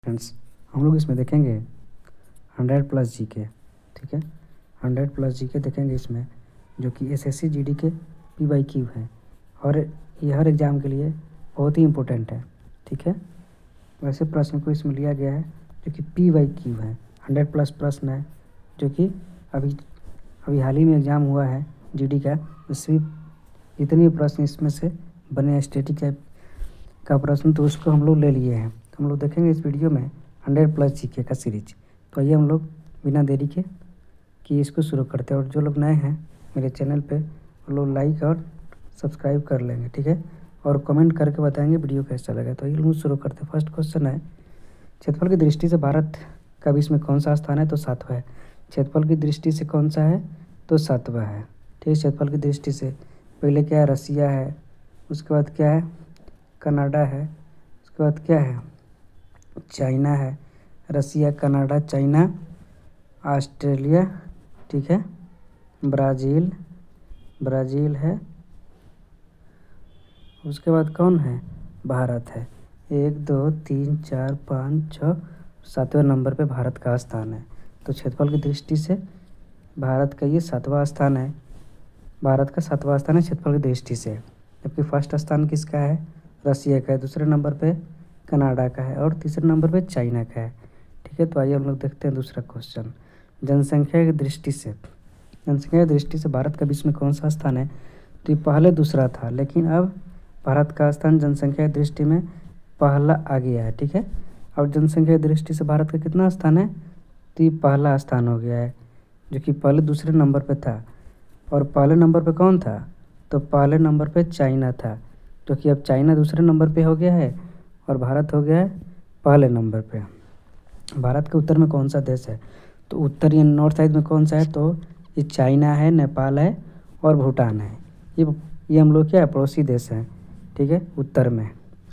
Friends, हम लोग इसमें देखेंगे 100+ जीके। ठीक है, 100+ जीके देखेंगे इसमें, जो कि एसएससी जीडी के PYQ है और ये हर एग्ज़ाम के लिए बहुत ही इम्पोर्टेंट है। ठीक है, वैसे प्रश्न को इसमें लिया गया है जो कि PYQ है, 100+ प्रश्न है, जो कि अभी हाल ही में एग्ज़ाम हुआ है जीडी का। उसमें जितने भी प्रश्न इसमें से बने स्टैटिक का प्रश्न, तो उसको हम लोग ले लिए हैं। तो हम लोग देखेंगे इस वीडियो में 100+ जीके का सीरीज। तो आइए हम लोग बिना देरी के कि इसको शुरू करते हैं। और जो लोग नए हैं मेरे चैनल पे, वो लोग लाइक और सब्सक्राइब कर लेंगे। ठीक है, और कमेंट करके बताएंगे वीडियो कैसा लगा। तो आइए हम शुरू करते हैं। फर्स्ट क्वेश्चन है, क्षेत्रफल की दृष्टि से भारत का विश्व में कौन सा स्थान है? तो 7वां है। क्षेत्रफल की दृष्टि से कौन सा है? तो 7वां है। ठीक है, क्षेत्रफल की दृष्टि से पहले क्या है? रसिया है, उसके बाद क्या है? कनाडा है, उसके बाद क्या है? चाइना है। रसिया, कनाडा, चाइना, ऑस्ट्रेलिया, ठीक है, ब्राज़ील है, उसके बाद कौन है? भारत है। 1 2 3 4 5 6 7वें नंबर पे भारत का स्थान है। तो क्षेत्रफल की दृष्टि से भारत का ये 7वां स्थान है। भारत का 7वां स्थान है क्षेत्रफल की दृष्टि से। जबकि फर्स्ट स्थान किसका है? रसिया का है, दूसरे नंबर पे कनाडा का है और तीसरे नंबर पे चाइना का है। ठीक है, तो आइए हम लोग देखते हैं दूसरा क्वेश्चन। जनसंख्या की दृष्टि से भारत का विश्व में कौन सा स्थान है? तो ये पहले दूसरा था, लेकिन अब भारत का स्थान जनसंख्या की दृष्टि में पहला आ गया है। ठीक है, और जनसंख्या की दृष्टि से भारत का कितना स्थान है? तो ये पहला स्थान हो गया है, जो कि पहले दूसरे नंबर पे था। और पहले नंबर पे कौन था? तो पहले नंबर पे चाइना था, जो कि अब चाइना दूसरे नंबर पे हो गया है और भारत हो गया है पहले नंबर पे। भारत के उत्तर में कौन सा देश है? तो उत्तर या नॉर्थ साइड में कौन सा है? तो ये चाइना है, नेपाल है और भूटान है। ये हम लोग क्या है? पड़ोसी देश हैं। ठीक है, उत्तर में।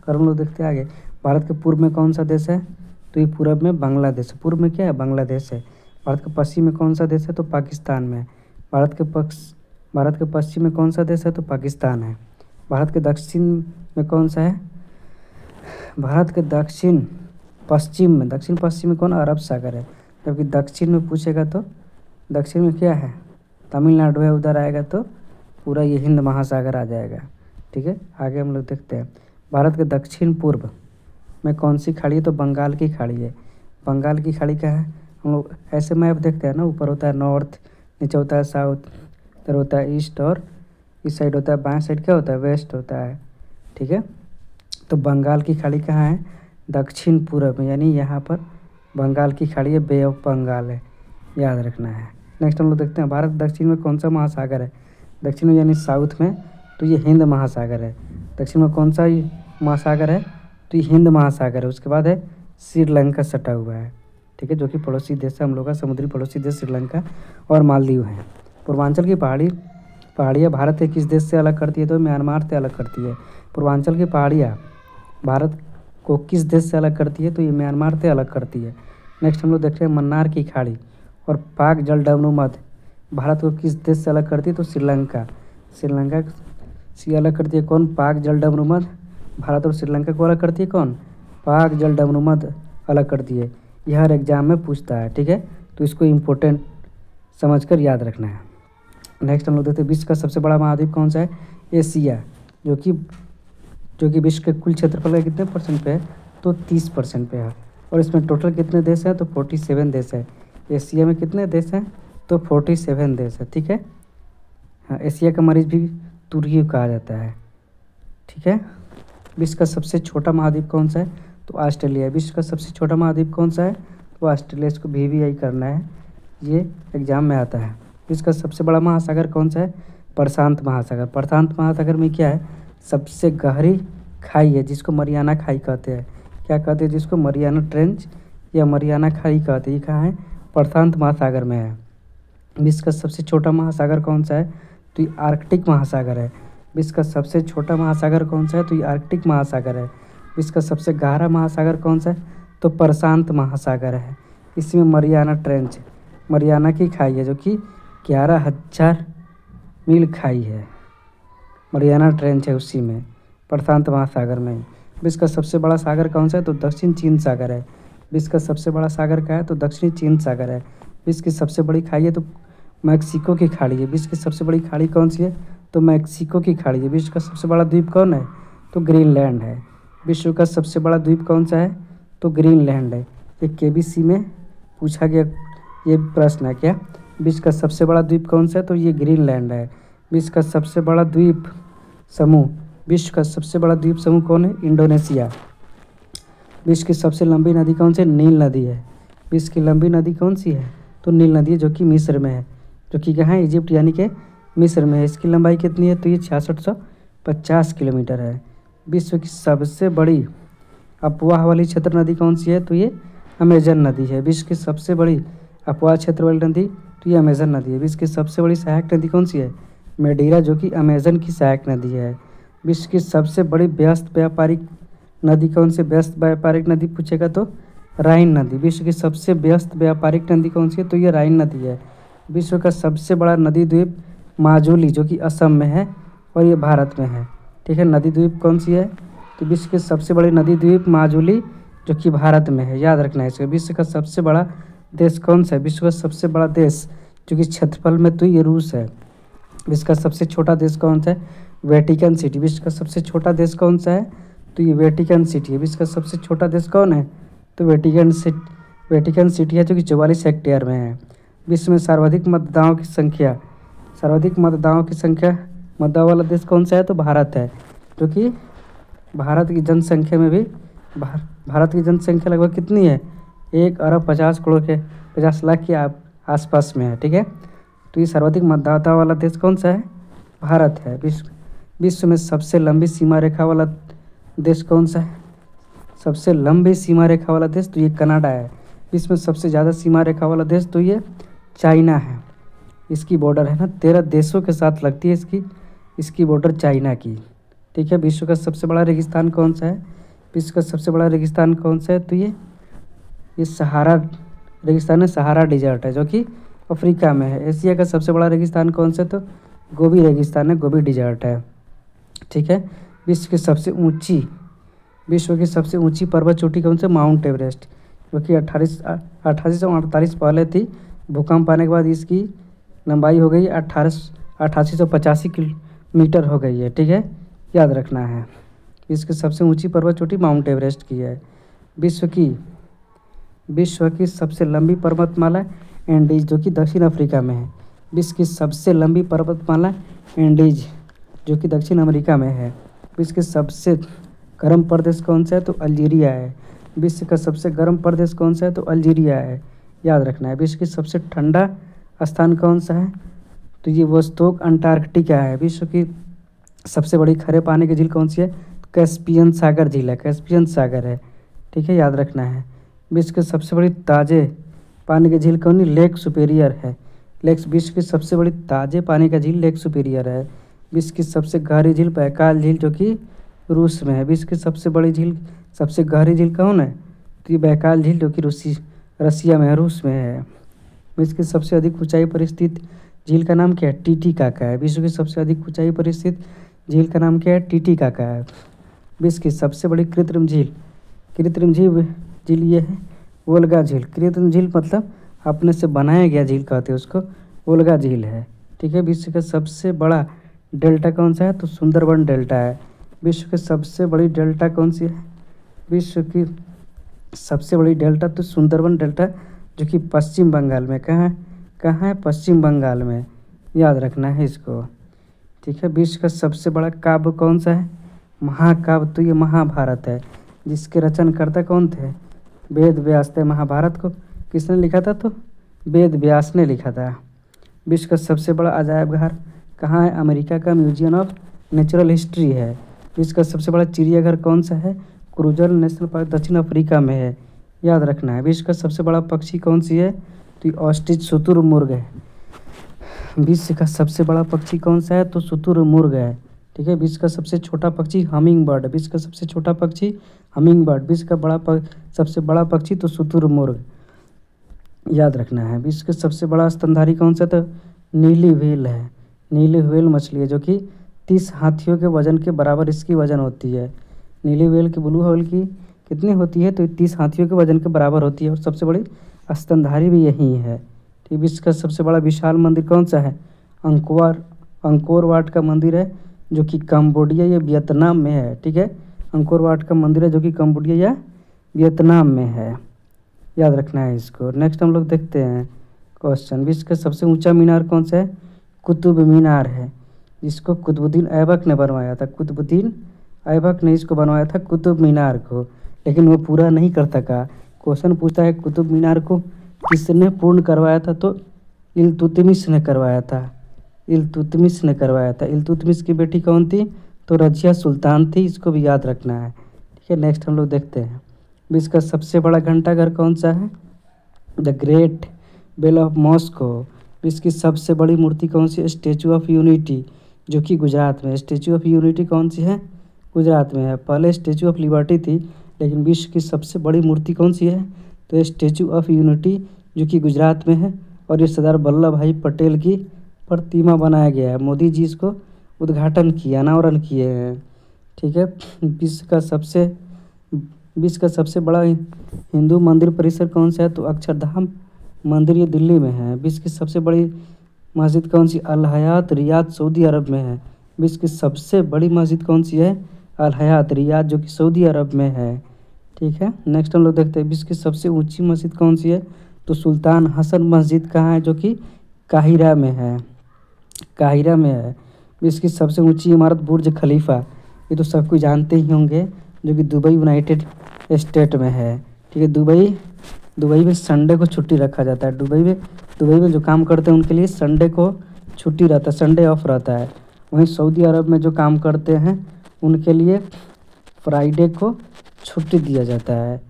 और हम लोग देखते हैं आगे, भारत के पूर्व में कौन सा देश है? तो ये पूर्व में बांग्लादेश है। पूर्व में क्या है? बांग्लादेश है। भारत के पश्चिम में कौन सा देश है? तो पाकिस्तान में। भारत के पश्चिम में कौन सा देश है? तो पाकिस्तान है। भारत के दक्षिण में कौन सा है? भारत के दक्षिण पश्चिम में कौन? अरब सागर है। जबकि दक्षिण में पूछेगा तो दक्षिण में क्या है? तमिलनाडु है, उधर आएगा तो पूरा ये हिंद महासागर आ जाएगा। ठीक है, आगे हम लोग देखते हैं, भारत के दक्षिण पूर्व में कौन सी खाड़ी है? तो बंगाल की खाड़ी है। बंगाल की खाड़ी का है, हम लोग ऐसे मैप देखते हैं ना, ऊपर होता है नॉर्थ, नीचे होता है साउथ, इधर होता है ईस्ट और इस साइड होता है, बाएं साइड क्या होता है? वेस्ट होता है। ठीक है, तो बंगाल की खाड़ी कहाँ है? दक्षिण पूर्व में, यानी यहाँ पर बंगाल की खाड़ी है, बे ऑफ बंगाल है, याद रखना है। नेक्स्ट हम लोग देखते हैं, भारत दक्षिण में कौन सा महासागर है? दक्षिण में यानी साउथ में, तो ये हिंद महासागर है। दक्षिण में कौन सा महासागर है? तो ये हिंद महासागर है। उसके बाद है श्रीलंका सटा हुआ है। ठीक है, जो कि पड़ोसी देश है हम लोग का, समुद्री पड़ोसी देश श्रीलंका और मालदीव हैं। पूर्वांचल की पहाड़ियाँ भारत के किस देश से अलग करती है? तो म्यांमार से अलग करती है। पूर्वांचल की पहाड़ियाँ भारत को किस देश से अलग करती है? तो ये म्यांमार से अलग करती है। नेक्स्ट हम लोग देखते हैं, मन्नार की खाड़ी और पाक जलडमरू मध्य भारत को किस देश से अलग करती है? तो श्रीलंका से अलग करती है। कौन? पाक जलडमरू मध्य। भारत और श्रीलंका को अलग करती है कौन? पाक जलडमरू मध्य अलग करती है। यह हर एग्जाम में पूछता है। ठीक है, तो इसको इम्पोर्टेंट समझकर याद रखना है। नेक्स्ट हम लोग देखते हैं, विश्व का सबसे बड़ा महाद्वीप कौन सा है? एशिया, जो कि विश्व के कुल क्षेत्रफल का कितने % पे है? तो 30% पे है। और इसमें टोटल कितने देश हैं? तो 47 देश है। एशिया में कितने देश हैं? तो 47 देश है। ठीक है, हाँ, एशिया का मरीज भी तुर्की कहा जाता है। ठीक है, विश्व का सबसे छोटा महाद्वीप कौन सा है? तो ऑस्ट्रेलिया। विश्व का सबसे छोटा महाद्वीप कौन सा है? तो ऑस्ट्रेलिया। इसको VVI करना है, ये एग्जाम में आता है। विश्व का सबसे बड़ा महासागर कौन सा है? प्रशांत महासागर। प्रशांत महासागर में क्या है? सबसे गहरी खाई है, जिसको मरियाना खाई कहते हैं। क्या कहते हैं? जिसको मरियाना ट्रेंच या मरियाना खाई कहते हैं। ये कहाँ है? प्रशांत महासागर में है। विश्व का सबसे छोटा महासागर कौन सा है? तो ये आर्कटिक महासागर है। विश्व का सबसे छोटा महासागर कौन सा है? तो ये आर्कटिक महासागर है। विश्व का सबसे गहरा महासागर कौन सा है? तो प्रशांत महासागर है। इसमें मरियाना ट्रेंच, मरियाना की खाई है, जो कि 11,000 मील खाई है। मरियाना ट्रेंच है उसी में, प्रशांत महासागर में। विश्व का सबसे बड़ा सागर कौन सा है? तो दक्षिण चीन सागर है। विश्व का सबसे बड़ा सागर क्या है? तो दक्षिणी चीन सागर है। विश्व की सबसे बड़ी खाई है? तो मैक्सिको की खाड़ी है। विश्व की सबसे बड़ी खाड़ी कौन सी है? तो मैक्सिको की खाड़ी है। विश्व का सबसे बड़ा द्वीप कौन है? तो ग्रीनलैंड है। विश्व का सबसे बड़ा द्वीप कौन सा है? तो ग्रीनलैंड है। ये केबीसी में पूछा गया ये प्रश्न है क्या? विश्व का सबसे बड़ा द्वीप कौन सा है? तो ये ग्रीनलैंड है। विश्व का सबसे बड़ा द्वीप समूह विश्व का सबसे बड़ा द्वीप समूह कौन है? इंडोनेशिया। विश्व की सबसे लंबी नदी कौन सी है? नील नदी है। विश्व की लंबी नदी कौन सी है? तो नील नदी है, जो कि मिस्र में है, जो कि कहाँ है? इजिप्ट यानी कि मिस्र में है। इसकी लंबाई कितनी है? तो ये 6650 किलोमीटर है। विश्व की सबसे बड़ी अपवाह वाली क्षेत्र नदी कौन सी है? तो ये अमेजन नदी है। विश्व की सबसे बड़ी अपवाह क्षेत्र वाली नदी तो ये अमेजन नदी है। विश्व की सबसे बड़ी सहायक नदी कौन सी है? मेडीरा, जो कि अमेजन की सहायक नदी है। विश्व की सबसे बड़ी व्यस्त व्यापारिक नदी कौन सी? व्यस्त व्यापारिक नदी पूछेगा तो राइन नदी। विश्व की सबसे व्यस्त व्यापारिक नदी कौन सी है? तो ये राइन नदी है। विश्व का सबसे बड़ा नदी द्वीप माजुली, जो कि असम में है और ये भारत में है। ठीक है, नदी द्वीप कौन सी है? तो विश्व की सबसे बड़ी नदी द्वीप माजुली, जो कि भारत में है, याद रखना है इसको। विश्व का सबसे बड़ा देश कौन सा है? विश्व का सबसे बड़ा देश जो कि क्षेत्रफल में तो ये रूस है। विश्व का सबसे छोटा देश कौन सा है? Vatican city. विश्व का सबसे छोटा देश कौन सा है? तो ये वेटिकन सिटी है। विश्व का सबसे छोटा देश कौन है? तो वेटिकन सिटी है, जो कि 44 हेक्टेयर में है। विश्व में सर्वाधिक मतदाताओं की संख्या मतदान वाला देश कौन सा है? तो भारत है, जो कि भारत की जनसंख्या में भी भारत की जनसंख्या लगभग कितनी है? 1 अरब 50 लाख के आसपास में है। ठीक है, तो ये सर्वाधिक मतदाता वाला देश कौन सा है? भारत है। विश्व में सबसे लंबी सीमा रेखा वाला देश कौन सा है? सबसे लंबी सीमा रेखा वाला देश तो ये कनाडा है। विश्व में सबसे ज़्यादा सीमा रेखा वाला देश तो ये चाइना है। इसकी बॉर्डर है ना 13 देशों के साथ लगती है इसकी बॉर्डर चाइना की। ठीक है, विश्व का सबसे बड़ा रेगिस्तान कौन सा है? विश्व का सबसे बड़ा रेगिस्तान कौन सा है? तो ये सहारा रेगिस्तान है, सहारा डिजर्ट है, जो कि अफ्रीका में है। एशिया का सबसे बड़ा रेगिस्तान कौन सा है? तो गोबी रेगिस्तान है, गोबी डिजर्ट है। ठीक है, विश्व की सबसे ऊंची पर्वत चोटी कौन सी? माउंट एवरेस्ट, जो कि 1848 पहले थी। भूकंप आने के बाद इसकी लंबाई हो गई 8885 किलोमीटर हो गई है। ठीक है, याद रखना है। विश्व की सबसे ऊंची पर्वत चोटी माउंट एवरेस्ट की है। विश्व की सबसे लंबी पर्वतमाला एंडीज, जो कि दक्षिण अफ्रीका में है। विश्व की सबसे लंबी पर्वतमाला एंडीज, जो कि दक्षिण अमेरिका में है। विश्व के सबसे गर्म प्रदेश कौन सा है? तो अल्जीरिया है। विश्व का सबसे गर्म प्रदेश कौन सा है? तो अल्जीरिया है, याद रखना है। विश्व की सबसे ठंडा स्थान कौन सा है? तो ये वोस्तोक अंटार्कटिका है। विश्व की सबसे बड़ी खरे पानी की झील कौन सी है? कैस्पियन सागर झील है, कैस्पियन सागर है। ठीक है, याद रखना है। विश्व की सबसे बड़ी ताजे पानी की झील कौन है? लेक सुपेरियर है। विश्व की सबसे बड़ी ताजे पानी का झील लेक सुपेरियर है। विश्व की सबसे गहरी झील बैकाल झील, जो कि रूस में है। विश्व की सबसे गहरी झील कौन है? तो ये बैकाल झील, जो कि रसिया में है, रूस में है। विश्व की सबसे अधिक ऊंचाई पर स्थित झील का नाम क्या है? टीटीकाका है। विश्व की सबसे अधिक ऊंचाई पर स्थित झील का नाम क्या है? टीटीकाका है। विश्व की सबसे बड़ी कृत्रिम झील ये है वोल्गा झील। कृत्रिम झील मतलब अपने से बनाया गया झील कहते हैं उसको, वोल्गा झील है। ठीक है, विश्व का सबसे बड़ा डेल्टा कौन सा है? तो सुंदरबन डेल्टा है। विश्व की सबसे बड़ी डेल्टा कौन सी है? विश्व की सबसे बड़ी डेल्टा तो सुंदरबन डेल्टा, जो कि पश्चिम बंगाल में। कहाँ है? पश्चिम बंगाल में, याद रखना है इसको। ठीक है, विश्व का सबसे बड़ा काव्य कौन सा है? महाकाव्य तो ये महाभारत है, जिसके रचनकर्ता कौन थे? वेद व्यास थे। महाभारत को किसने लिखा था? तो वेद व्यास ने लिखा था। विश्व का सबसे बड़ा अजायब घर कहाँ है? अमेरिका का म्यूजियम ऑफ नेचुरल हिस्ट्री है। विश्व का सबसे बड़ा चिड़ियाघर कौन सा है? क्रूजर नेशनल पार्क दक्षिण अफ्रीका में है, याद रखना है। विश्व का सबसे बड़ा पक्षी कौन सी है? तो ऑस्ट्रिच शुतुरमुर्ग है। विश्व का सबसे बड़ा पक्षी कौन सा है? तो शुतुरमुर्ग है। ठीक है, विश्व का सबसे छोटा पक्षी हमिंग बर्ड। विश्व का सबसे छोटा पक्षी हमिंग बर्ड। विश्व का सबसे बड़ा पक्षी तो शुतुरमुर्ग, याद रखना है। विश्व का सबसे बड़ा स्तनधारी कौन सा? तो नीली व्हेल है। नीली व्हेल मछली है, जो कि 30 हाथियों के वजन के बराबर इसकी वजन होती है। नीली व्हेल की ब्लू व्हेल की कितनी होती है, तो 30 हाथियों के वजन के बराबर होती है। और सबसे बड़ी स्तनधारी भी यही है। ठीक, विश्व का सबसे बड़ा विशाल मंदिर कौन सा है? अंकोर वाट का मंदिर है, जो कि कंबोडिया या वियतनाम में है। ठीक है, अंकोर वाट का मंदिर है जो कि कंबोडिया या वियतनाम में है, याद रखना है इसको। नेक्स्ट हम लोग देखते हैं क्वेश्चन, विश्व का सबसे ऊंचा मीनार कौन सा है? कुतुब मीनार है, जिसको कुतुबुद्दीन ऐबक ने बनवाया था। कुतुबुद्दीन ऐबक ने इसको बनवाया था कुतुब मीनार को, लेकिन वो पूरा नहीं कर सका। क्वेश्चन पूछता है कुतुब मीनार को किसने पूर्ण करवाया था? तो इल्तुतमिश ने करवाया था। इल्तुतमिश ने करवाया था। इल्तुतमिश की बेटी कौन थी? तो रजिया सुल्तान थी, इसको भी याद रखना है। ठीक है, नेक्स्ट हम लोग देखते हैं, विश्व का सबसे बड़ा घंटाघर कौन सा है? The great bell of Moscow. विश्व की सबसे बड़ी मूर्ति कौन सी है? स्टैचू ऑफ यूनिटी, जो कि गुजरात में है। स्टैचू ऑफ यूनिटी कौन सी है? गुजरात में है। पहले स्टैचू ऑफ लिबर्टी थी, लेकिन विश्व की सबसे बड़ी मूर्ति कौन सी है? तो स्टैचू ऑफ यूनिटी, जो कि गुजरात में है। और ये सरदार वल्लभ भाई पटेल की प्रतिमा बनाया गया है। मोदी जी इसको उद्घाटन किया, अनावरण किए हैं। ठीक है, विश्व का सबसे बड़ा हिंदू मंदिर परिसर कौन सा है? तो अक्षरधाम मंदिर, ये दिल्ली में है। विश्व की सबसे बड़ी मस्जिद कौन सी? अल हयात, रियाद, सऊदी अरब में है। विश्व की सबसे बड़ी मस्जिद कौन सी है? अल हयात, रियाद, जो कि सऊदी अरब में है। ठीक है, नेक्स्ट हम लोग देखते हैं, विश्व की सबसे ऊंची मस्जिद कौन सी है? तो सुल्तान हसन मस्जिद कहाँ है? जो कि काहिरा में है। काहिरा में है। विश्व की सबसे ऊंची इमारत बुर्ज खलीफा, ये तो सब कोई जानते ही होंगे, जो कि दुबई यूनाइटेड स्टेट में है। ठीक है, दुबई में संडे को छुट्टी रखा जाता है। दुबई में जो काम करते हैं उनके लिए संडे को छुट्टी रहता है, संडे ऑफ रहता है। वहीं सऊदी अरब में जो काम करते हैं उनके लिए फ्राइडे को छुट्टी दिया जाता है।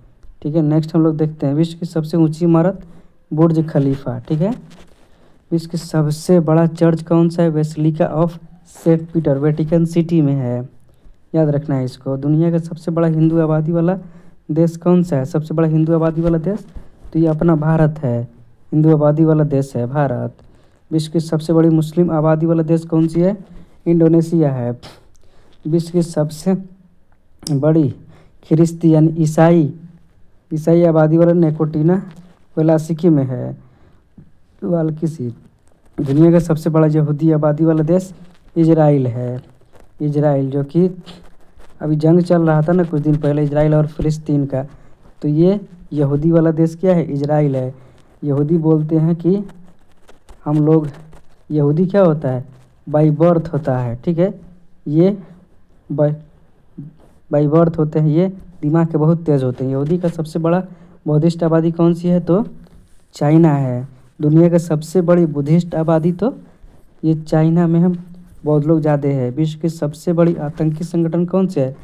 ठीक है, नेक्स्ट हम लोग देखते हैं, विश्व की सबसे ऊंची इमारत बुर्ज खलीफा। ठीक है, विश्व की सबसे बड़ा चर्च कौन सा है? Basilica of Saint Peter, Vatican city में है, याद रखना है इसको। दुनिया का सबसे बड़ा हिंदू आबादी वाला देश कौन सा है? सबसे बड़ा हिंदू आबादी वाला देश, तो ये अपना भारत है। हिंदू आबादी वाला देश है भारत। विश्व की सबसे बड़ी मुस्लिम आबादी वाला देश कौन सी है? इंडोनेशिया है। विश्व की सबसे बड़ी ख्रिस्ती यानी ईसाई आबादी वाला नेकोटिना वेलासिकी में है, वाल्किसी। दुनिया का सबसे बड़ा यहूदी आबादी वाला देश इजराइल है। इजराइल, जो कि अभी जंग चल रहा था ना कुछ दिन पहले, इजराइल और फिलिस्तीन का, तो ये यहूदी वाला देश क्या है? इजराइल है। यहूदी बोलते हैं कि हम लोग, यहूदी क्या होता है? बाई बर्थ होता है। ठीक है, ये बाई बर्थ होते हैं, ये दिमाग के बहुत तेज़ होते हैं। यहूदी का सबसे बड़ा बौद्धिस्ट आबादी कौन सी है? तो चाइना है। दुनिया का सबसे बड़ी बुद्धिस्ट आबादी, तो ये चाइना में हम बौद्ध लोग ज़्यादा है। विश्व की सबसे बड़ी आतंकी संगठन कौन से है?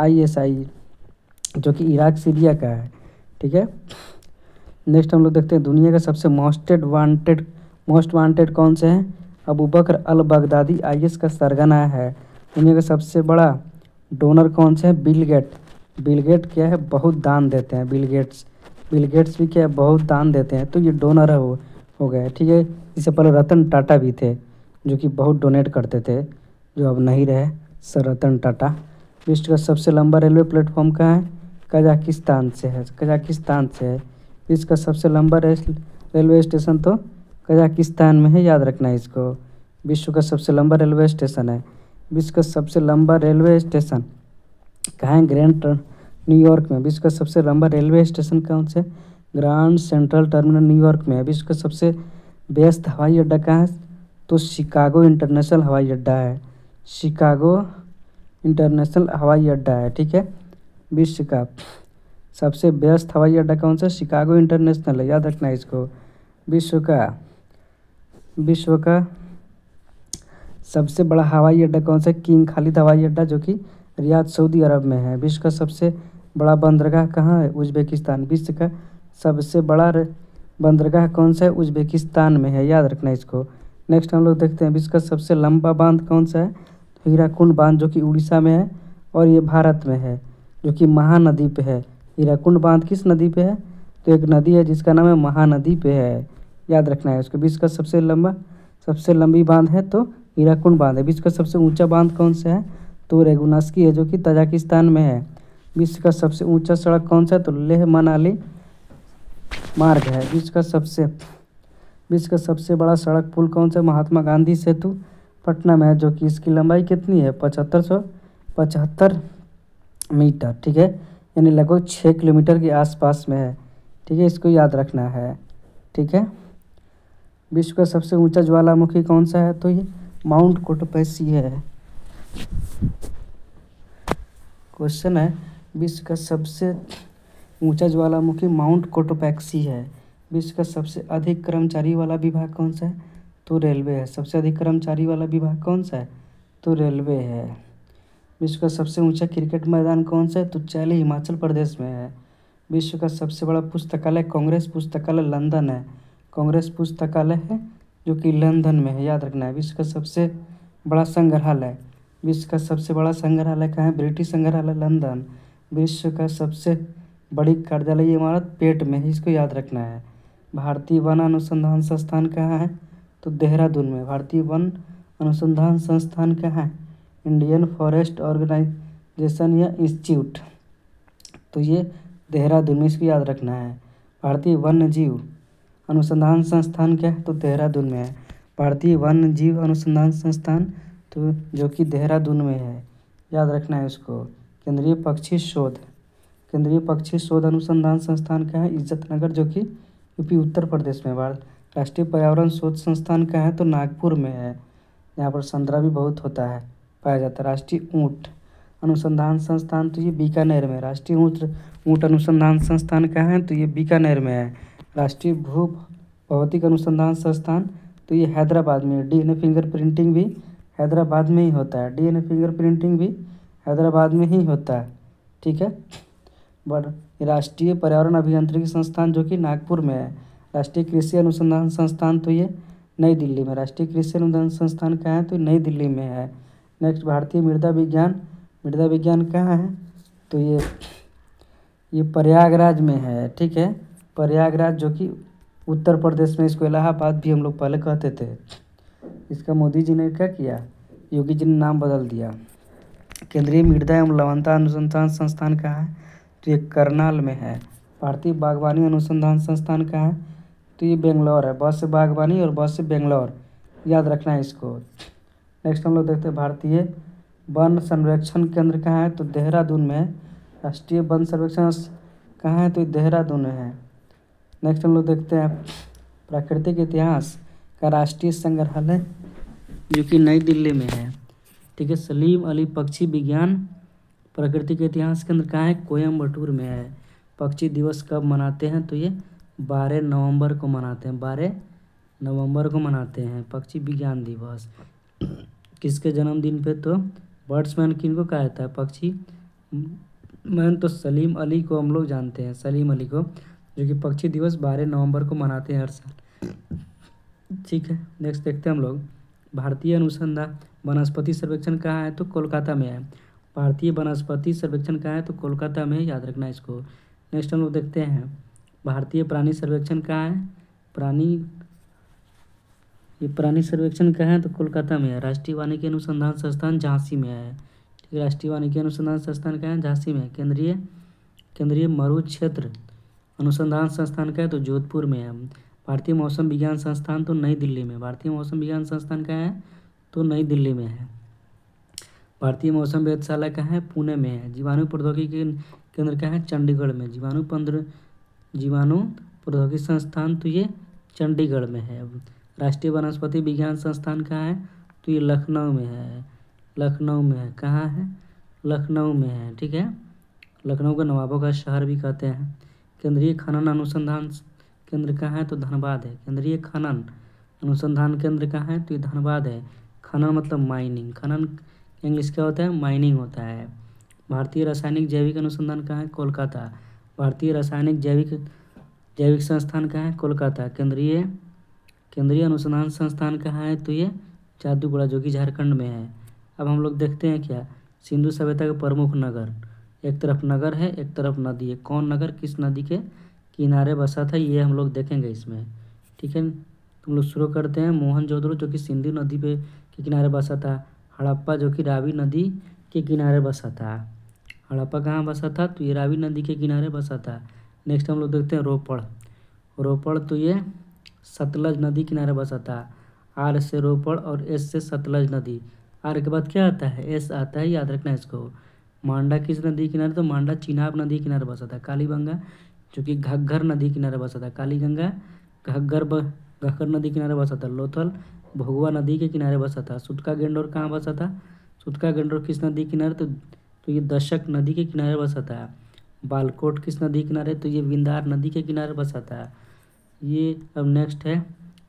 ISI, जो कि इराक सीरिया का है। ठीक है, नेक्स्ट हम लोग देखते हैं, दुनिया का सबसे मोस्ट वांटेड कौन से हैं? अबू बकर अल बगदादी IS का सरगना है। दुनिया का सबसे बड़ा डोनर कौन से है? बिल गेट क्या है? बहुत दान देते हैं। बिल गेट्स भी क्या है? बहुत दान देते हैं, तो ये डोनर है वो हो गया। ठीक है, इससे पहले रतन टाटा भी थे, जो कि बहुत डोनेट करते थे, जो अब नहीं रहे, सर रतन टाटा। विश्व का सबसे लंबा रेलवे प्लेटफॉर्म कहाँ है? कजाकिस्तान से है। विश्व का सबसे लंबा रेलवे स्टेशन तो कजाकिस्तान में है, याद रखना है इसको। विश्व का सबसे लंबा रेलवे स्टेशन है। विश्व का सबसे लंबा रेलवे स्टेशन कहाँ है? न्यूयॉर्क में। विश्व का सबसे लंबा रेलवे स्टेशन कौन से? ग्रांड सेंट्रल टर्मिनल न्यूयॉर्क में है। विश्व का सबसे व्यस्त हवाई अड्डा कहाँ है? तो शिकागो इंटरनेशनल हवाई अड्डा है। शिकागो इंटरनेशनल हवाई अड्डा है। ठीक है, विश्व का सबसे व्यस्त हवाई अड्डा कौन सा? शिकागो इंटरनेशनल है, याद रखना है इसको। विश्व का सबसे बड़ा हवाई अड्डा कौन सा? किंग खालिद हवाई अड्डा, जो कि रियाद सऊदी अरब में है। विश्व का सबसे बड़ा बंदरगाह कहाँ है? उज्बेकिस्तान। विश्व का सबसे बड़ा बंदरगाह कौन सा है? उज्बेकिस्तान में है, याद रखना है इसको। नेक्स्ट हम लोग देखते हैं, विश्व का सबसे लंबा बांध कौन सा है? हीराकुंड बांध, जो कि उड़ीसा में है और ये भारत में है, जो कि महानदी पे है। हीराकुंड बांध किस नदी पे है? तो एक नदी है जिसका नाम है महानदी पे है, याद रखना है उसको। विश्व का सबसे लंबी बांध है तो हीराकुंड बांध है। विश्व का सबसे ऊंचा बांध कौन सा है? तो रेगुनास्की है जो कि तजाकिस्तान में है। विश्व का सबसे ऊंचा सड़क कौन सा है? तो लेह मनाली मार्ग है। विश्व का सबसे बड़ा सड़क पुल कौन सा? महात्मा गांधी सेतु पटना में है, जो कि इसकी लंबाई कितनी है? 7575 मीटर। ठीक है, यानी लगभग 6 किलोमीटर के आसपास में है। ठीक है, इसको याद रखना है। ठीक है, विश्व का सबसे ऊंचा ज्वालामुखी कौन सा है? तो ये माउंट कोटोपैसी है। क्वेश्चन है, विश्व का सबसे ऊंचा ज्वालामुखी माउंट कोटोपैक्सी है। विश्व का सबसे अधिक कर्मचारी वाला विभाग कौन सा है? तो रेलवे है। सबसे अधिक कर्मचारी वाला विभाग कौन सा है? तो रेलवे है। विश्व का सबसे ऊंचा क्रिकेट मैदान कौन सा है? तो चैली हिमाचल प्रदेश में है। विश्व का सबसे बड़ा पुस्तकालय कांग्रेस पुस्तकालय लंदन है। कांग्रेस पुस्तकालय है जो कि लंदन में है, याद रखना है। विश्व का सबसे बड़ा संग्रहालय कहाँ है? ब्रिटिश संग्रहालय लंदन। विश्व का सबसे बड़ी कार्यालयीय इमारत पेट में है, इसको याद रखना है। भारतीय वन अनुसंधान संस्थान कहाँ है? तो देहरादून में। भारतीय वन अनुसंधान संस्थान कहाँ है? इंडियन फॉरेस्ट ऑर्गेनाइजेशन या इंस्टीट्यूट, तो ये देहरादून में, इसको याद रखना है। भारतीय वन्य जीव अनुसंधान संस्थान क्या है? तो देहरादून में है। भारतीय वन्य जीव अनुसंधान संस्थान, तो जो कि देहरादून में है, याद रखना है उसको। केंद्रीय पक्षी शोध अनुसंधान संस्थान क्या है? इज्जतनगर, जो कि यूपी उत्तर प्रदेश में। राष्ट्रीय पर्यावरण शोध संस्थान क्या है? तो नागपुर में है। यहाँ पर संतरा भी बहुत पाया जाता है। राष्ट्रीय ऊँट अनुसंधान संस्थान, तो ये बीकानेर में। राष्ट्रीय ऊँट अनुसंधान संस्थान कहाँ है? तो ये बीकानेर में है। राष्ट्रीय भू भौतिक अनुसंधान संस्थान, तो ये हैदराबाद में है। डीएनए फिंगरप्रिंटिंग भी हैदराबाद में ही होता है। ठीक है, राष्ट्रीय पर्यावरण अभियांत्रिकी संस्थान, जो कि नागपुर में है। राष्ट्रीय कृषि अनुसंधान संस्थान, तो ये नई दिल्ली में। राष्ट्रीय कृषि अनुसंधान संस्थान कहाँ है? तो नई दिल्ली में है। नेक्स्ट, भारतीय मृदा विज्ञान कहाँ है? तो ये प्रयागराज में है। ठीक है, प्रयागराज, जो कि उत्तर प्रदेश में। इसको इलाहाबाद भी हम लोग पहले कहते थे। इसका मोदी जी ने क्या किया? योगी जी ने नाम बदल दिया। केंद्रीय मृदा एवं लवणता अनुसंधान संस्थान कहाँ है? तो ये करनाल में है। भारतीय बागवानी अनुसंधान संस्थान कहाँ है? तो ये बेंगलोर है। ब से बागवानी और ब से बेंगलोर, याद रखना है इसको। नेक्स्ट हम लोग देखते हैं, भारतीय वन संरक्षण केंद्र कहाँ है? तो देहरादून में है। राष्ट्रीय वन संरक्षण कहाँ है? तो देहरादून में है। नेक्स्ट हम लोग देखते हैं, प्राकृतिक इतिहास का राष्ट्रीय संग्रहालय, जो कि नई दिल्ली में है। ठीक है, सलीम अली पक्षी विज्ञान प्राकृतिक इतिहास केंद्र कहाँ है? कोयम्बटूर में है। पक्षी दिवस कब मनाते हैं? तो ये 12 नवंबर को मनाते हैं पक्षी विज्ञान दिवस। किसके जन्मदिन पे? तो बर्ड्समैन किनको कहा जाता है? पक्षी मैन, तो सलीम अली को हम लोग जानते हैं, सलीम अली को, जो कि पक्षी दिवस 12 नवंबर को मनाते हैं हर साल। ठीक है, नेक्स्ट देखते हैं हम लोग, भारतीय अनुसंधान वनस्पति सर्वेक्षण कहाँ है? तो कोलकाता में है। भारतीय वनस्पति सर्वेक्षण कहाँ है? तो कोलकाता में, याद रखना है इसको। नेक्स्ट हम लोग देखते हैं, भारतीय प्राणी सर्वेक्षण कहाँ है? प्राणी सर्वेक्षण कहाँ है? तो कोलकाता में है। राष्ट्रीय वानिकी अनुसंधान संस्थान झांसी में है। ठीक है, राष्ट्रीय वानिकी अनुसंधान संस्थान कहाँ है? झांसी में। केंद्रीय मरु क्षेत्र अनुसंधान संस्थान का है? तो जोधपुर में है। भारतीय मौसम विज्ञान संस्थान, तो नई दिल्ली में। भारतीय मौसम विज्ञान संस्थान कहाँ है? तो नई दिल्ली में है। भारतीय मौसम वेधशाला कहाँ है? पुणे में है। जीवाणु प्रौद्योगिकी केंद्र कहाँ है? चंडीगढ़ में। जीवाणु प्रौद्योगिकी संस्थान, तो ये चंडीगढ़ में है। राष्ट्रीय वनस्पति विज्ञान संस्थान कहाँ है? तो ये लखनऊ में है। कहाँ है? लखनऊ में है। ठीक है, लखनऊ को नवाबों का शहर भी कहते हैं। केंद्रीय खनन अनुसंधान केंद्र कहाँ है? तो धनबाद है। केंद्रीय खनन अनुसंधान केंद्र कहाँ है? तो ये धनबाद है। खनन मतलब माइनिंग, खनन इंग्लिश क्या होता है? माइनिंग होता है। भारतीय रासायनिक जैविक अनुसंधान कहाँ है? कोलकाता। भारतीय रासायनिक जैविक संस्थान कहाँ है? कोलकाता। केंद्रीय अनुसंधान संस्थान कहाँ है? तो ये जादूगोड़ा, जो कि झारखंड में है। अब हम लोग देखते हैं क्या, सिंधु सभ्यता के प्रमुख नगर। एक तरफ नगर है, एक तरफ नदी है। कौन नगर किस नदी के किनारे बसा था, ये हम लोग देखेंगे इसमें। ठीक है, तुम लोग शुरू करते हैं। मोहनजोदड़ो, जो कि सिंधु नदी के किनारे बसा था। हड़प्पा, जो कि रावी नदी के किनारे बसा था। हड़प्पा कहाँ बसा था? तो ये रावी नदी के किनारे बसा था। नेक्स्ट हम लोग देखते हैं रोपड़। रोपड़ तो ये सतलज नदी किनारे बसा था। आर से रोपड़ और एस से सतलज नदी। आर के बाद क्या आता है? एस आता है, याद रखना इसको। मांडा किस नदी किनारे? तो मांडा चिनाब नदी किनारे बसा था। कालीगंगा जो कि घग्गर नदी किनारे बसा था। कालीगंगा घग्गर नदी किनारे बसा था। लोथल भोगवा नदी के किनारे बसा था। सुतका गेंडोर कहाँ बसा था? सुतका गेंडोर किस नदी किनारे? तो ये दशक नदी के किनारे बसा था। बालकोट किस नदी किनारे? तो ये विंदार नदी के किनारे बसा था। ये अब नेक्स्ट है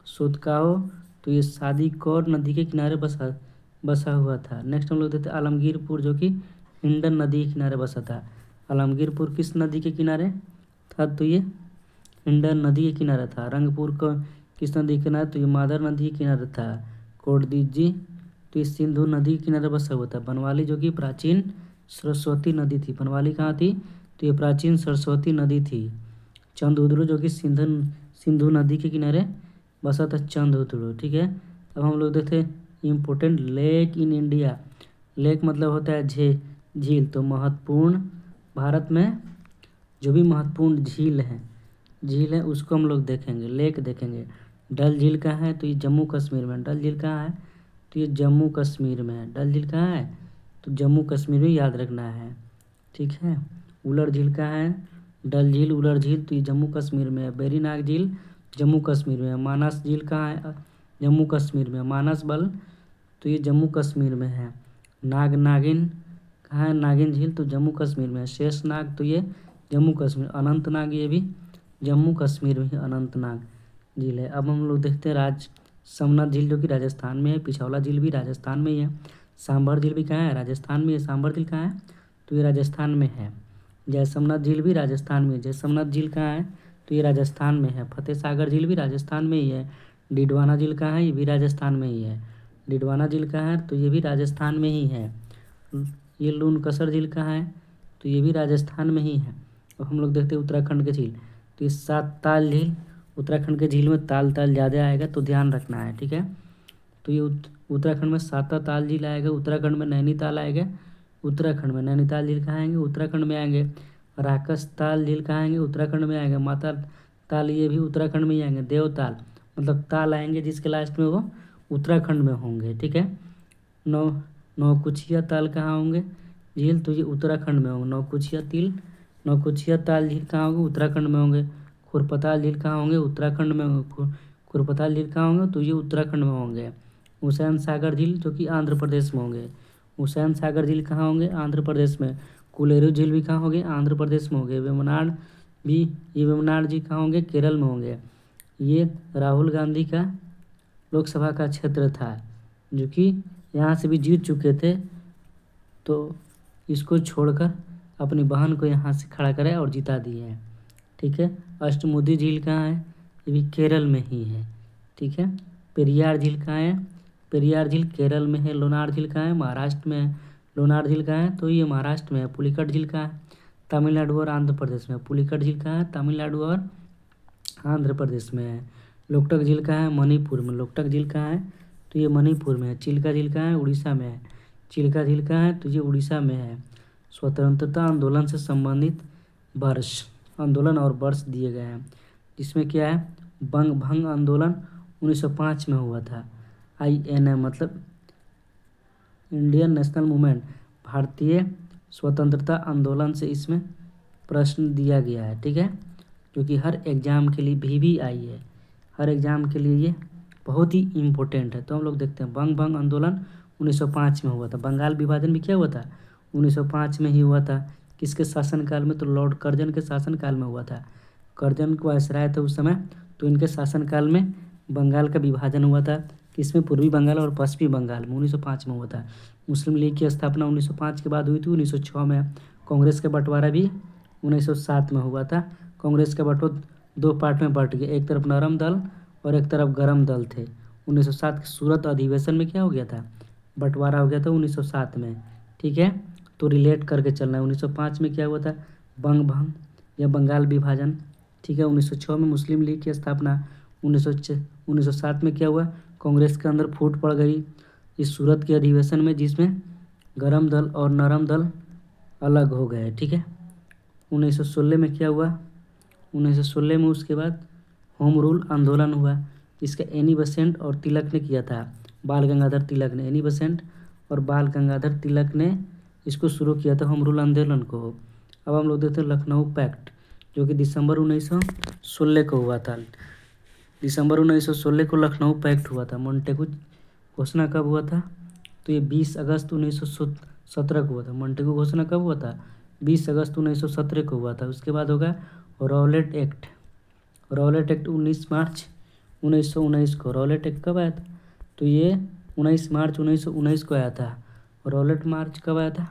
सुतकाओ, तो ये शादी कौर नदी के किनारे बसा हुआ था। नेक्स्ट हम लोग देखते हैं आलमगीरपुर जो कि हिंडन नदी के किनारे बसा था। आलमगीरपुर किस नदी के किनारे था? तो ये हिंडन नदी के किनारे था। रंगपुर को किस नदी के किनारे? तो ये मादर नदी के किनारे था। कोटदीजी तो ये सिंधु नदी के किनारे बसा हुआ था। बनवाली जो कि प्राचीन सरस्वती नदी थी। बनवाली कहाँ थी? तो ये प्राचीन सरस्वती नदी थी। चंदउद्रू जो कि सिंधु नदी के किनारे बसा था। चंदउद्रू, ठीक है। अब हम लोग देखते हैं important lake in India. Lake मतलब होता है झील। तो महत्वपूर्ण भारत में जो भी महत्वपूर्ण झील है उसको हम लोग देखेंगे, लेक देखेंगे। डल झील कहाँ है? तो ये जम्मू कश्मीर में। डल झील कहाँ है? तो ये जम्मू कश्मीर में है। डल झील कहाँ है? तो जम्मू कश्मीर में, याद रखना है, ठीक है। उलर झील कहाँ है? डल झील उलर झील तो ये जम्मू कश्मीर में है। वेरीनाग झील जम्मू कश्मीर में है। मानस झील कहाँ है? जम्मू कश्मीर में। मानस बल तो ये जम्मू कश्मीर में है। नागिन कहाँ है? नागिन झील तो जम्मू कश्मीर में है। शेषनाग तो ये जम्मू कश्मीर। अनंतनाग ये भी जम्मू कश्मीर में ही अनंतनाग झील है। अब हम लोग देखते हैं सोमनाथ झील जो कि राजस्थान में है। पिछौला झील भी राजस्थान में ही है। सांभर झील भी कहाँ है? राजस्थान में है। सांभर झील कहाँ है? तो ये राजस्थान में है। जयसोमनाथ झील भी राजस्थान में है। जयसोमनाथ झील कहाँ है? तो ये राजस्थान में है। फतेह सागर झील भी राजस्थान में ही है। डिडवाना झील कहाँ है? ये भी राजस्थान में ही है। डिडवाना झील कहाँ है? तो ये भी राजस्थान में ही है। ये लूनकसर झील कहाँ है? तो ये भी राजस्थान में ही है। अब हम लोग देखते हैं उत्तराखंड के झील। तो ये सात ताल झील, उत्तराखंड के झील में ताल ज़्यादा आएगा तो ध्यान रखना है, ठीक है। तो ये उत्तराखंड में सात ताल झील आएगा। उत्तराखंड में नैनीताल आएगा। उत्तराखंड में नैनीताल झील कहाँ आएंगे? उत्तराखंड में आएंगे। राकस ताल झील कहाँ आएंगे? उत्तराखंड में आएंगे। माता ताल ये भी उत्तराखंड में ही आएंगे। देवताल मतलब ताल आएंगे जिसके लास्ट में वो उत्तराखंड में होंगे, ठीक है। नौकुचिया ताल कहाँ होंगे झील? तो ये उत्तराखंड में होंगे। नौकुचिया ताल झील कहाँ होंगे? उत्तराखंड में होंगे। खुरपताल झील कहाँ होंगे? उत्तराखंड में होंगे। खुरपताल झील कहाँ होंगे? तो ये उत्तराखंड में होंगे। हुसैन सागर झील जो कि आंध्र प्रदेश में होंगे। हुसैन सागर झील कहाँ होंगे? आंध्र प्रदेश में। कुलेरू झील भी कहाँ होंगे? आंध्र प्रदेश में होंगे। वेमनाड जी कहाँ होंगे? केरल में होंगे। ये राहुल गांधी का लोकसभा का क्षेत्र था जो कि यहाँ से भी जीत चुके थे, तो इसको छोड़कर अपनी बहन को यहाँ से खड़ा करे और जिता दिए हैं, ठीक है। अष्टमुदी झील कहाँ है? ये भी केरल में ही है, ठीक है। पेरियार झील कहाँ है? पेरियार झील केरल में है। लोनार झील कहाँ है? महाराष्ट्र में है। लोनार झील कहाँ है? तो ये महाराष्ट्र में है। पुलिकट झील कहाँ है? तमिलनाडु और आंध्र प्रदेश में। पुलिकट झील कहाँ है? तमिलनाडु और आंध्र प्रदेश में है। लोकटक झील कहाँ है? मणिपुर में। लोकटक झील कहाँ है? तो ये मणिपुर में है। चिल्का झील कहाँ है? उड़ीसा में है। चिल्का झील कहाँ है? तो ये उड़ीसा में है। स्वतंत्रता आंदोलन से संबंधित आंदोलन और वर्ष दिए गए हैं, जिसमें क्या है? भंग आंदोलन 1905 में हुआ था। INM मतलब इंडियन नेशनल मूवमेंट, भारतीय स्वतंत्रता आंदोलन से इसमें प्रश्न दिया गया है, ठीक है, जो कि हर एग्ज़ाम के लिए भी आई है। हर एग्ज़ाम के लिए ये बहुत ही इम्पोर्टेंट है। तो हम लोग देखते हैं भंग आंदोलन 1905 में हुआ था। बंगाल विभाजन भी क्या हुआ था? 1905 में ही हुआ था। किसके शासनकाल में? तो लॉर्ड कर्जन के शासनकाल में हुआ था। कर्जन को वायसराय थे उस समय, तो इनके शासनकाल में बंगाल का विभाजन हुआ था। किसमें? पूर्वी बंगाल और पश्चिमी बंगाल में 1905 में हुआ था। मुस्लिम लीग की स्थापना 1905 के बाद हुई थी। 1906 में कांग्रेस का बंटवारा भी 1907 में हुआ था। कांग्रेस का बंटवारा 2 पार्ट में बंट गया, एक तरफ नरम दल और एक तरफ गरम दल थे। 1907 के सूरत अधिवेशन में क्या हो गया था? बंटवारा हो गया था 1907 में, ठीक है। तो रिलेट करके चलना है। 1905 में क्या हुआ था? भंग या बंगाल विभाजन, ठीक है। 1906 में मुस्लिम लीग की स्थापना। 1907 में क्या हुआ? कांग्रेस के अंदर फूट पड़ गई इस सूरत के अधिवेशन में, जिसमें गरम दल और नरम दल अलग हो गए, ठीक है। 1916 में क्या हुआ, 1916 में उसके बाद होम रूल आंदोलन हुआ। इसका एनी बेसेंट और तिलक ने किया था, बाल गंगाधर तिलक ने, एनी बेसेंट और बाल गंगाधर तिलक ने इसको शुरू किया था होम रूल आंदोलन को। अब हम लोग देखते हैं लखनऊ पैक्ट, जो कि दिसंबर 1916 को हुआ था। दिसंबर 1916 को लखनऊ पैक्ट हुआ था। मोंटेगू घोषणा कब हुआ था, तो ये 20 अगस्त 1917 को हुआ था। मोंटेगू घोषणा कब हुआ था, 20 अगस्त 1917 को हुआ था। उसके बाद होगा रॉलेट एक्ट। रॉलेट एक्ट 19 मार्च 1919 को। रॉलेट एक्ट कब आया था, तो ये 19 मार्च 1919 को आया था। रॉलेट मार्च कब आया था,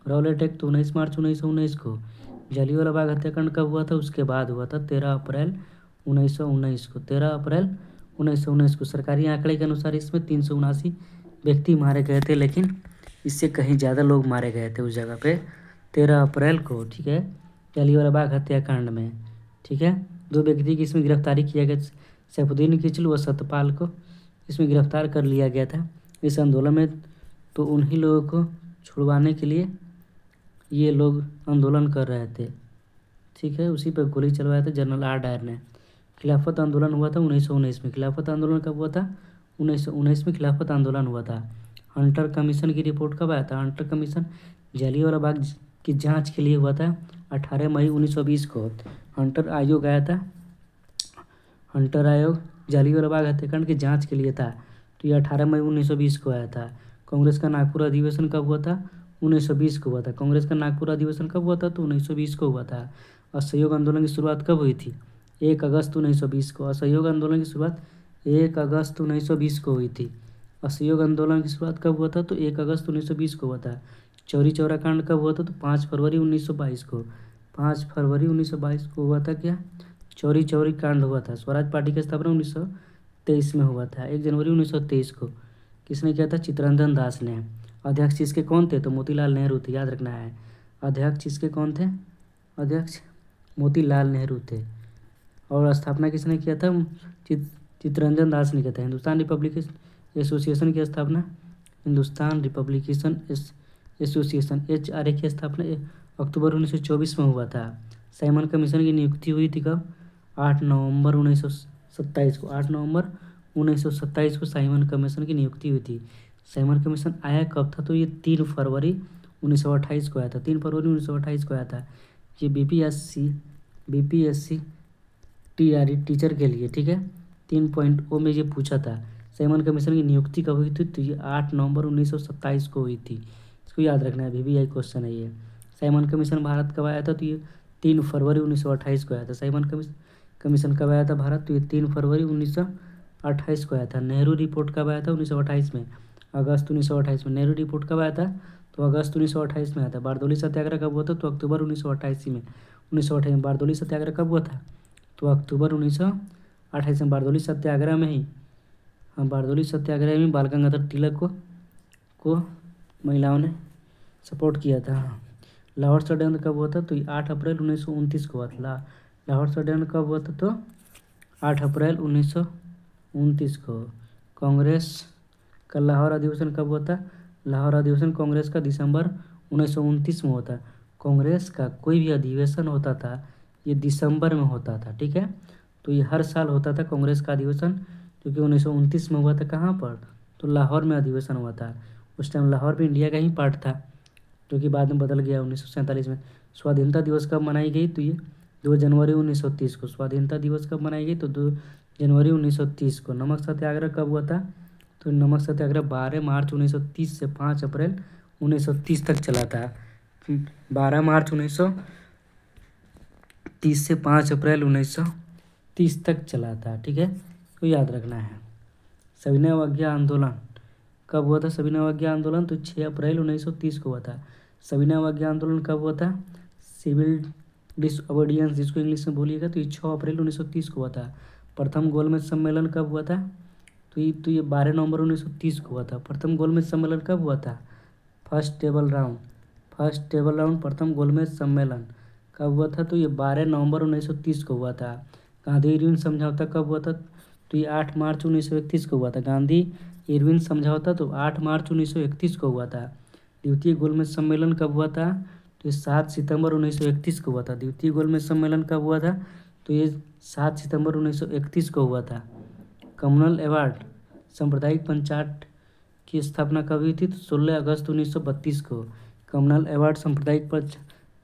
रॉलेट एक्ट 19 मार्च 1919 को। जलियांवाला बाग हत्याकांड कब हुआ था, उसके बाद हुआ था 13 अप्रैल 1919 को। 13 अप्रैल 1919 को। सरकारी आंकड़े के अनुसार इसमें 379 व्यक्ति मारे गए थे, लेकिन इससे कहीं ज़्यादा लोग मारे गए थे उस जगह पे 13 अप्रैल को, ठीक है, जलियांवाला बाग हत्याकांड में, ठीक है। 2 व्यक्ति की इसमें गिरफ्तारी किया गया, सैफुद्दीन किचलू व सत्यपाल को इसमें गिरफ्तार कर लिया गया था इस आंदोलन में। तो उन्हीं लोगों को छुड़वाने के लिए ये लोग आंदोलन कर रहे थे, ठीक है। उसी पर गोली चलवाया था जनरल आर डायर ने। खिलाफत आंदोलन हुआ था 1919 में। खिलाफत आंदोलन कब हुआ था, 1919 में खिलाफत आंदोलन हुआ था। हंटर कमीशन की रिपोर्ट कब आया था, हंटर कमीशन जलियांवाला बाग की जांच के लिए हुआ था 18 मई 1920 को। हंटर आयोग आया था, हंटर आयोग जलियांवाला बाग हत्याकांड की जांच के लिए था, तो ये 18 मई 1920 को आया था। कांग्रेस का नागपुर अधिवेशन कब हुआ था, 1920 को हुआ था। कांग्रेस का नागपुर अधिवेशन कब हुआ था, तो 1920 को हुआ था। असहयोग आंदोलन की शुरुआत कब हुई थी, 1 अगस्त 1920 को। असहयोग आंदोलन की शुरुआत 1 अगस्त 1920 को हुई थी। असहयोग आंदोलन की शुरुआत कब हुआ था, तो 1 अगस्त 1920 को हुआ था। चौरी चौरा कांड कब हुआ था, तो 5 फरवरी 1922 को। 5 फरवरी 1922 को हुआ था क्या, चौरी चौरी कांड हुआ था। स्वराज पार्टी की स्थापना 1923 में हुआ था, 1 जनवरी 1923 को। किसने किया था, चित्तरंजन दास ने। अध्यक्ष इसके कौन थे, तो मोतीलाल नेहरू थे, याद रखना है। अध्यक्ष इसके कौन थे, अध्यक्ष मोतीलाल नेहरू थे। और स्थापना किसने किया था, चित्तरंजन दास ने किया था। हिंदुस्तान रिपब्लिकन एसोसिएशन की स्थापना, हिंदुस्तान रिपब्लिकेशन एसोसिएशन HRA की स्थापना अक्टूबर 1924 में हुआ था। साइमन कमीशन की नियुक्ति हुई थी कब, 8 नवंबर 1927 को। 8 नवंबर 1927 को साइमन कमीशन की नियुक्ति हुई थी। साइमन कमीशन आया कब था, तो ये 3 फरवरी 1928 को आया था। 3 फरवरी 1928 को आया था। ये BPSC TRE टीचर के लिए, ठीक है, 3.0 में ये पूछा था। साइमन कमीशन की नियुक्ति कब हुई थी, तो ये 8 नवंबर 1927 को हुई थी। इसको याद रखना है, VVI क्वेश्चन है ये। साइमन कमीशन भारत कब आया था, तो ये 3 फरवरी 1928 को आया था। साइमन कमीशन कब आया था भारत, तो ये 3 फरवरी 1928 को आया था। नेहरू रिपोर्ट कब आया था, 1928 में, अगस्त 1928 में। नेहरू रिपोर्ट कब आया था, तो अगस्त 1928 में आया था। बारदोली सत्याग्रह कब हुआ था, तो अक्टूबर 1928 में। 1928 में बारदोली सत्याग्रह कब हुआ था, तो अक्टूबर 1928 में। बारदोली सत्याग्रह में ही, हाँ, बारदोली सत्याग्रह में बाल गंगाधर तिलक को महिलाओं ने सपोर्ट किया था। हाँ। लाहौर षड्यंत्र कब हुआ था, तो 8 अप्रैल 1929 को हुआ था। लाहौर षड्यंत्र कब हुआ था, तो 8 अप्रैल 1929 को। कांग्रेस का लाहौर अधिवेशन कब हुआ था, लाहौर अधिवेशन कांग्रेस का दिसंबर 1929 में होता। कांग्रेस का कोई भी अधिवेशन होता था ये दिसंबर में होता था, ठीक है। तो ये हर साल होता था कांग्रेस का अधिवेशन, जो कि 1929 में हुआ था। कहाँ पर, तो लाहौर में अधिवेशन हुआ था। उस टाइम लाहौर भी इंडिया का ही पार्ट था, जो कि बाद में बदल गया 1947 में। स्वाधीनता दिवस कब मनाई गई, तो ये 2 जनवरी 1930 को। स्वाधीनता दिवस कब मनाई गई, तो 2 जनवरी 1930 को। नमक सत्याग्रह कब हुआ था, तो नमक सत्याग्रह 12 मार्च 1930 से 5 अप्रैल 1930 तक चला था। 12 मार्च 1930 से 5 अप्रैल 1930 तक चला था, ठीक है, तो याद रखना है। सविनय अवज्ञा आंदोलन कब हुआ था, सविनय अवज्ञा आंदोलन तो 6 अप्रैल 1930 को हुआ था। सविनय अवज्ञा आंदोलन कब हुआ था, सिविल डिसओबीडियंस जिसको इंग्लिश में बोलिएगा, तो ये 6 अप्रैल 1930 को हुआ था। प्रथम गोलमेज सम्मेलन कब हुआ था, तो ये 12 नवंबर 1930 को हुआ था। प्रथम गोलमेज सम्मेलन कब हुआ था, फर्स्ट टेबल राउंड प्रथम गोलमेज सम्मेलन कब हुआ था, तो ये 12 नवंबर 1930 को हुआ था। गांधी इरविन समझौता कब हुआ था, तो ये 8 मार्च 1931 को हुआ था। गांधी इरविन समझौता तो 8 मार्च 1931 को हुआ था। द्वितीय गोलमेज सम्मेलन कब हुआ था? तो ये 7 सितंबर 1931 को हुआ था। द्वितीय गोलमेज सम्मेलन कब हुआ था? तो ये 7 सितंबर 1931 को हुआ था। कम्युनल अवार्ड सांप्रदायिक पंचायत की स्थापना कब हुई थी? तो 16 अगस्त 1932 को। कम्युनल अवार्ड सांप्रदायिक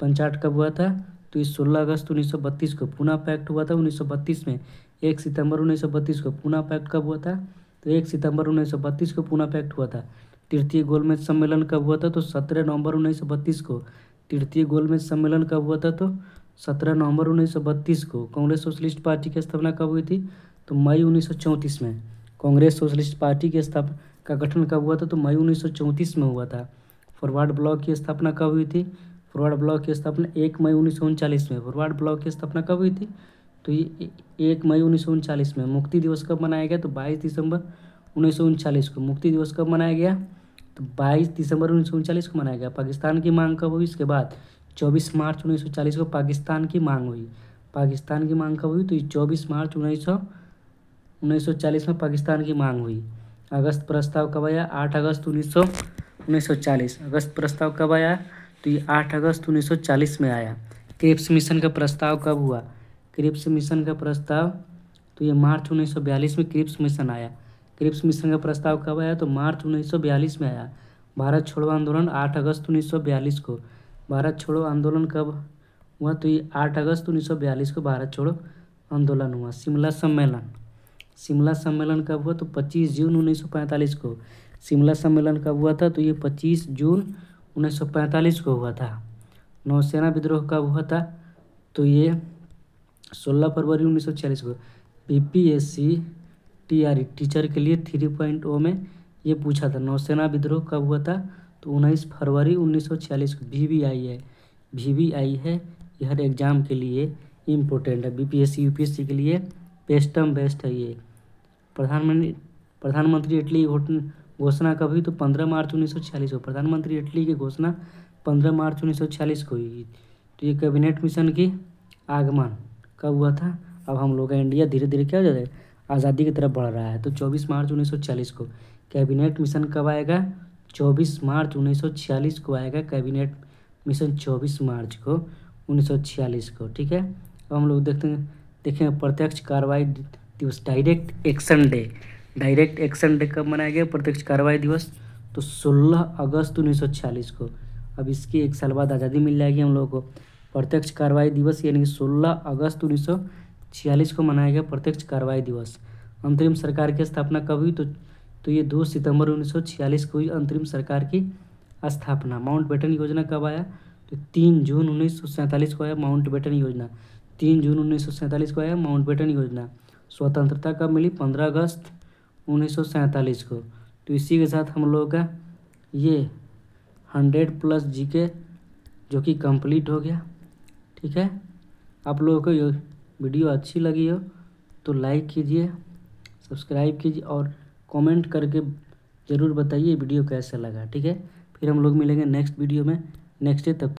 पंचायत कब हुआ था? तो ये 16 अगस्त 1932 को। पूना पैक्ट हुआ था 1932 में, 1 सितंबर 1932 को। पूना पैक्ट कब हुआ था? तो 1 सितंबर 1932 को पूना पैक्ट हुआ था। तृतीय गोलमेज सम्मेलन कब हुआ था? तो 17 नवंबर 1932 को। तृतीय गोलमेज सम्मेलन कब हुआ था? तो 17 नवंबर 1932 को। कांग्रेस सोशलिस्ट पार्टी की स्थापना कब हुई थी? तो मई 1934 में। कांग्रेस सोशलिस्ट पार्टी की स्थापना का गठन कब हुआ था? तो मई 1934 में हुआ था। फॉरवर्ड ब्लॉक की स्थापना कब हुई थी? फॉरवर्ड ब्लॉक की स्थापना 1 मई 1939 में। फॉरवर्ड ब्लॉक की स्थापना कब हुई थी? तो ये 1 मई 1939 में। मुक्ति दिवस कब मनाया गया? तो 22 दिसंबर 1939 को। मुक्ति दिवस कब मनाया गया? तो 22 दिसंबर 1939 को मनाया गया। पाकिस्तान की मांग कब हुई? इसके बाद 24 मार्च 1940 को पाकिस्तान की मांग हुई। पाकिस्तान की मांग कब हुई? तो 24 मार्च 1940 में पाकिस्तान की मांग हुई। अगस्त प्रस्ताव कब आया? 8 अगस्त 1940। अगस्त प्रस्ताव कब आया? तो ये 8 अगस्त 1940 में आया। क्रिप्स मिशन का प्रस्ताव कब हुआ? क्रिप्स मिशन का प्रस्ताव तो ये मार्च 1942 में क्रिप्स मिशन आया। क्रिप्स मिशन का प्रस्ताव कब आया? तो मार्च 1942 में आया। भारत छोड़ो आंदोलन 8 अगस्त 1942 को। भारत छोड़ो आंदोलन कब हुआ? तो ये 8 अगस्त 1942 को भारत छोड़ो आंदोलन हुआ। शिमला सम्मेलन, शिमला सम्मेलन कब हुआ? तो 25 जून 1945 को। शिमला सम्मेलन कब हुआ था? तो ये 25 जून 1945 को हुआ था। नौसेना विद्रोह कब हुआ था? तो ये 16 फरवरी 1946 को। बीपीएससी टीआरई टीचर के लिए 3.0 में ये पूछा था, नौसेना विद्रोह कब हुआ था? तो 19 फरवरी 1946 को। वीवीआई है, वीवीआई है, ये हर एग्जाम के लिए इम्पोर्टेंट है। बीपीएससी यूपीएससी के लिए बेस्टम बेस्ट है ये। प्रधानमंत्री इटली घोषणा कब हुई? तो 15 मार्च 1946 को। प्रधानमंत्री इटली की घोषणा 15 मार्च 1946 को हुई। तो ये कैबिनेट मिशन की आगमन कब हुआ था? अब हम लोग का इंडिया धीरे धीरे क्या हो जाता है, आज़ादी की तरफ बढ़ रहा है। तो 24 मार्च 1946 को। कैबिनेट मिशन कब आएगा? 24 मार्च 1946 को आएगा कैबिनेट मिशन। 24 मार्च को 1946 को। ठीक है, अब हम लोग देखें प्रत्यक्ष कार्रवाई दिवस, direct action day. Direct action day कब मनाया गया प्रत्यक्ष कार्रवाई दिवस? तो 16 अगस्त 1946 को। अब इसकी 1 साल बाद आज़ादी मिल जाएगी हम लोगों को। प्रत्यक्ष कार्रवाई दिवस यानी कि 16 अगस्त 1946 को मनाया गया प्रत्यक्ष कार्रवाई दिवस। अंतरिम सरकार की स्थापना कब हुई? तो ये 2 सितंबर 1946 को हुई अंतरिम सरकार की स्थापना। माउंटबेटन योजना कब आया? तो 3 जून 1947 को आया माउंटबेटन योजना। 3 जून 1947 को आया माउंटबेटन योजना। स्वतंत्रता कब मिली? 15 अगस्त 1947 को। तो इसी के साथ हम लोगों का ये 100+ जीके जो कि कंप्लीट हो गया। ठीक है, आप लोगों को ये वीडियो अच्छी लगी हो तो लाइक कीजिए, सब्सक्राइब कीजिए और कमेंट करके ज़रूर बताइए वीडियो कैसा लगा। ठीक है, फिर हम लोग मिलेंगे नेक्स्ट वीडियो में नेक्स्ट डे। तब